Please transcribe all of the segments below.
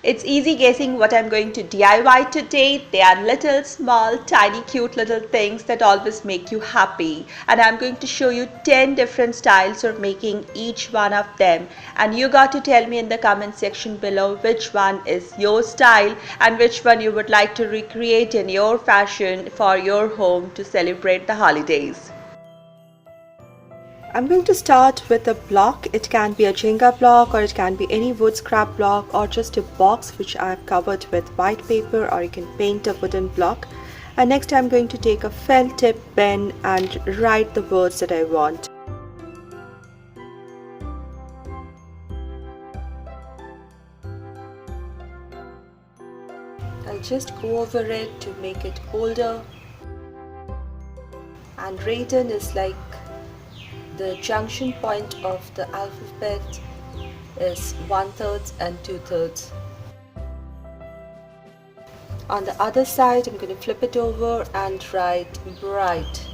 It's easy guessing what I'm going to DIY today. They are little, small, tiny, cute little things that always make you happy. And I'm going to show you 10 different styles of making each one of them. And you got to tell me in the comment section below which one is your style and which one you would like to recreate in your fashion for your home to celebrate the holidays. I'm going to start with a block. It can be a Jenga block or it can be any wood scrap block or just a box which I have covered with white paper, or you can paint a wooden block. And next I'm going to take a felt tip pen and write the words that I want. I'll just go over it to make it bolder. And written is like the junction point of the alphabet is 1/3 and 2/3. On the other side, I'm going to flip it over and write bright.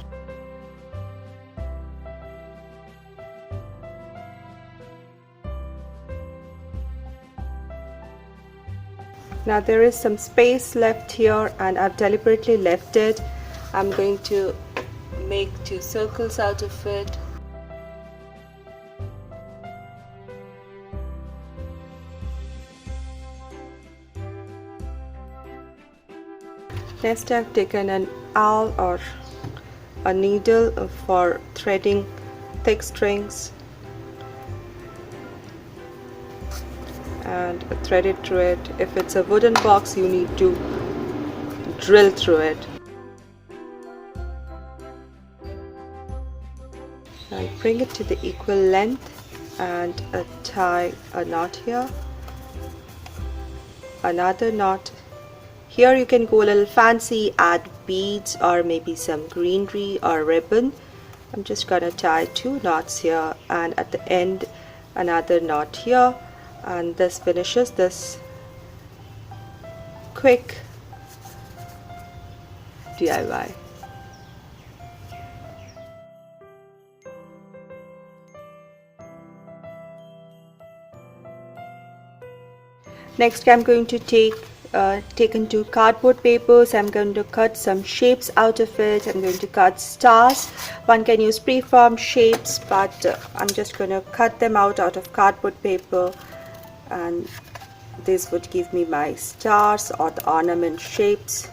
Now there is some space left here and I've deliberately left it. I'm going to make 2 circles out of it. Next I've taken an awl or a needle for threading thick strings and thread it through it. If it's a wooden box, you need to drill through it. I'll bring it to the equal length and tie a knot here, another knot. Here you can go a little fancy, add beads or maybe some greenery or ribbon. I'm just gonna tie 2 knots here and at the end another knot here, and this finishes this quick DIY. Next I'm going to taken 2 cardboard papers. I'm going to cut some shapes out of it. I'm going to cut stars. One can use preformed shapes, but I'm just going to cut them out of cardboard paper, and this would give me my stars or the ornament shapes.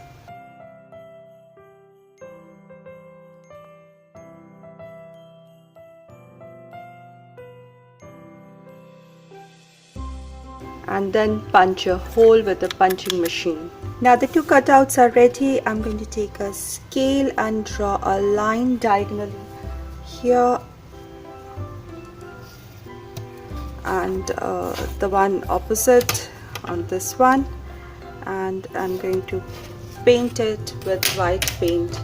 And then punch a hole with a punching machine. Now the 2 cutouts are ready. I'm going to take a scale and draw a line diagonally here and the one opposite on this one, and I'm going to paint it with white paint.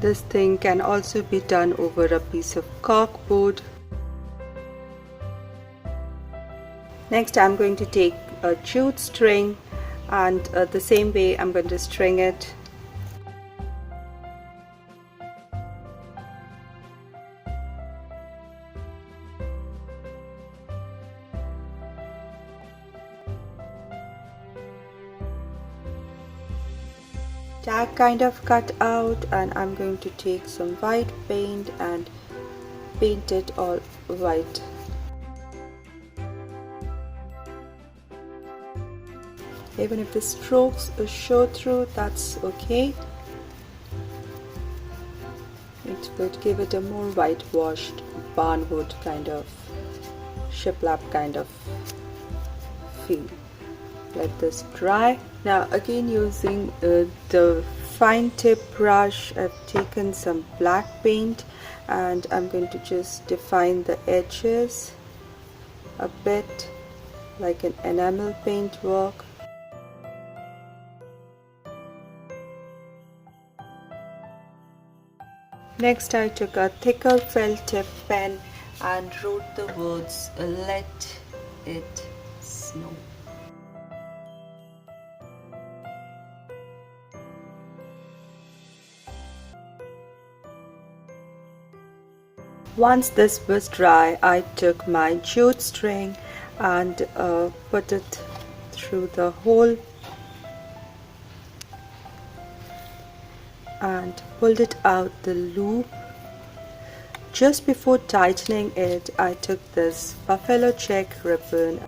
This thing can also be done over a piece of corkboard. Next I'm going to take a jute string and the same way I'm going to string it. Tag kind of cut out, and I'm going to take some white paint and paint it all white. Even if the strokes show through, that's okay. It would give it a more whitewashed barnwood kind of shiplap kind of feel. Let this dry. Now again, using the fine tip brush, I've taken some black paint and I'm going to just define the edges a bit like an enamel paint work. Next I took a thicker felt tip pen and wrote the words "Let it snow." Once this was dry, I took my jute string and put it through the hole and pulled it out the loop. Just before tightening it, I took this buffalo check ribbon .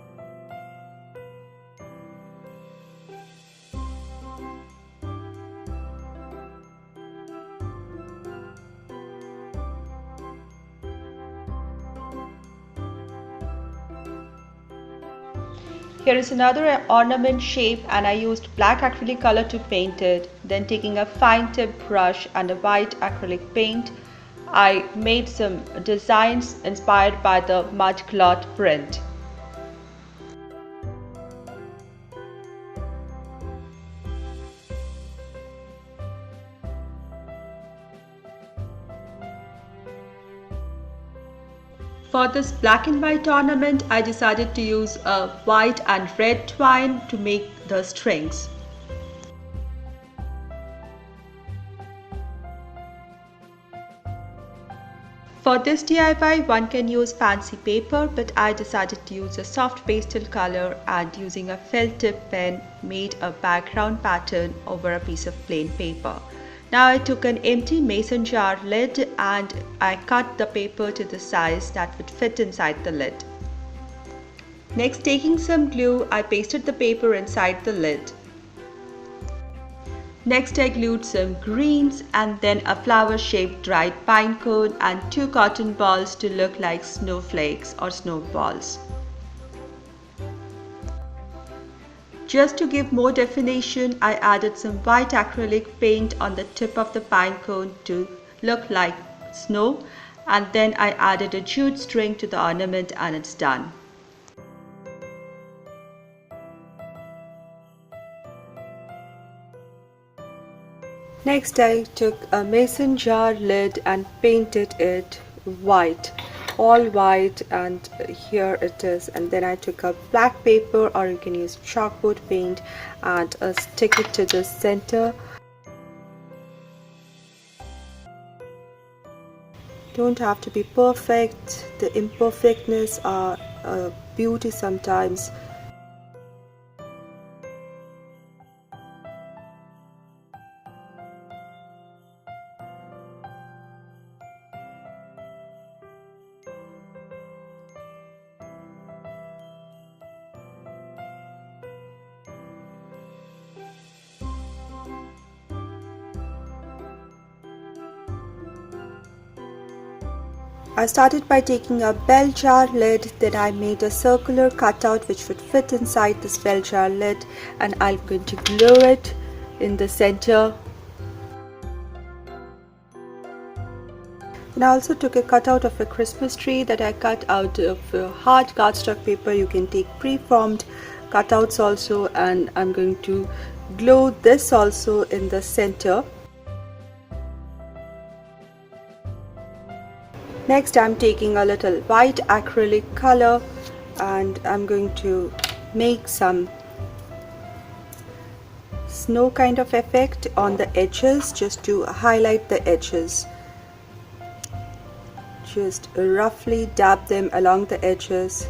Here is another ornament shape, and I used black acrylic color to paint it. Then taking a fine tip brush and a white acrylic paint, I made some designs inspired by the Mudcloth print. For this black and white ornament, I decided to use a white and red twine to make the strings. For this DIY, one can use fancy paper, but I decided to use a soft pastel color, and using a felt tip pen made a background pattern over a piece of plain paper. Now I took an empty mason jar lid and I cut the paper to the size that would fit inside the lid. Next, taking some glue, I pasted the paper inside the lid. Next, I glued some greens and then a flower-shaped dried pine cone and 2 cotton balls to look like snowflakes or snowballs. Just to give more definition, I added some white acrylic paint on the tip of the pine cone to look like snow, and then I added a jute string to the ornament and it's done. Next, I took a mason jar lid and painted it white, all white, and here it is. And then I took a black paper, or you can use chalkboard paint, and stick it to the center. Don't have to be perfect. The imperfectness are beauty sometimes. I started by taking a bell jar lid, then I made a circular cutout which would fit inside this bell jar lid, and I'm going to glue it in the center. And I also took a cutout of a Christmas tree that I cut out of hard cardstock paper. You can take pre-formed cutouts also, and I'm going to glue this also in the center. Next, I'm taking a little white acrylic color and I'm going to make some snow kind of effect on the edges, just to highlight the edges. Just roughly dab them along the edges.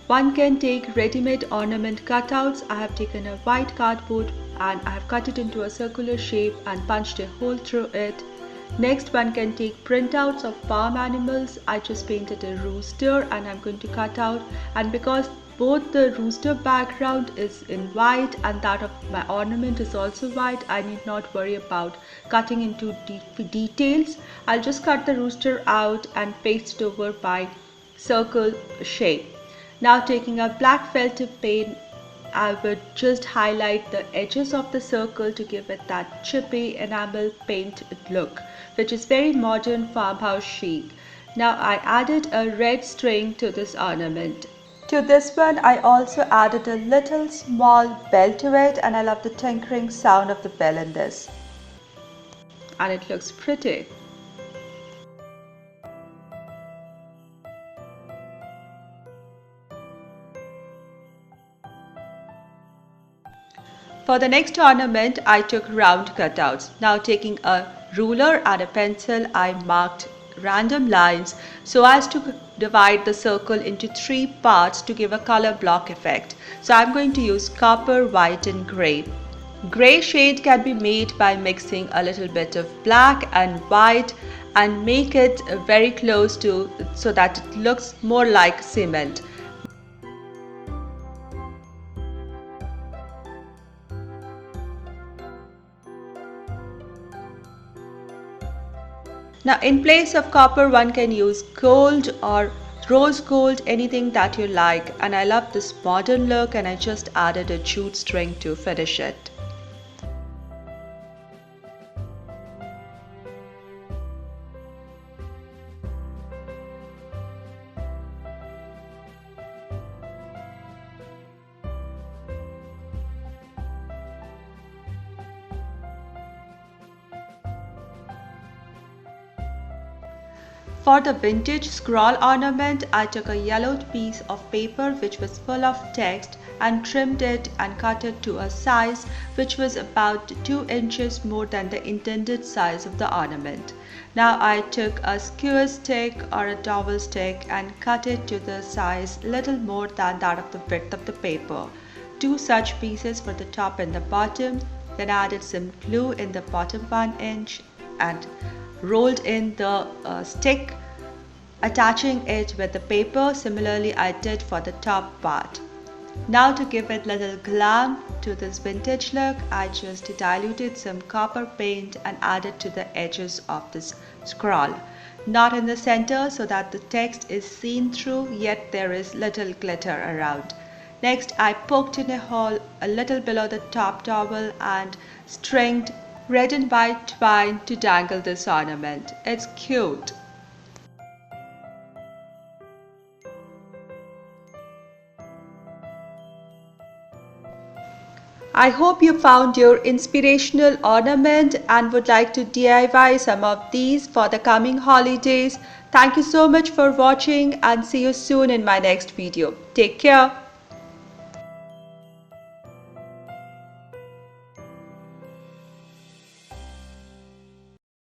One can take ready-made ornament cutouts. I have taken a white cardboard and I have cut it into a circular shape and punched a hole through it. Next, one can take printouts of farm animals. I just painted a rooster and I'm going to cut out, and because both the rooster background is in white and that of my ornament is also white, I need not worry about cutting into details. I'll just cut the rooster out and paste it over by circle shape. Now, taking a black felt tip pen, I would just highlight the edges of the circle to give it that chippy enamel paint look, which is very modern farmhouse chic. Now I added a red string to this ornament. To this one, I also added a little small bell to it, and I love the tinkering sound of the bell in this. And it looks pretty. For the next ornament, I took round cutouts. Now taking a ruler and a pencil, I marked random lines so as to divide the circle into 3 parts to give a color block effect. So I'm going to use copper, white and grey. Grey shade can be made by mixing a little bit of black and white and make it very close to so that it looks more like cement. Now in place of copper one can use gold or rose gold, anything that you like, and I love this modern look and I just added a jute string to finish it. For the vintage scroll ornament, I took a yellowed piece of paper which was full of text and trimmed it and cut it to a size which was about 2 inches more than the intended size of the ornament. Now I took a skewer stick or a dowel stick and cut it to the size little more than that of the width of the paper. 2 such pieces for the top and the bottom, then added some glue in the bottom 1 inch and rolled in the stick, attaching it with the paper. Similarly I did for the top part. Now to give it little glam to this vintage look, I just diluted some copper paint and added to the edges of this scroll. Not in the center so that the text is seen through, yet there is little glitter around. Next I poked in a hole a little below the top dowel and stringed red and white twine to dangle this ornament. It's cute. I hope you found your inspirational ornament and would like to DIY some of these for the coming holidays. Thank you so much for watching and see you soon in my next video. Take care.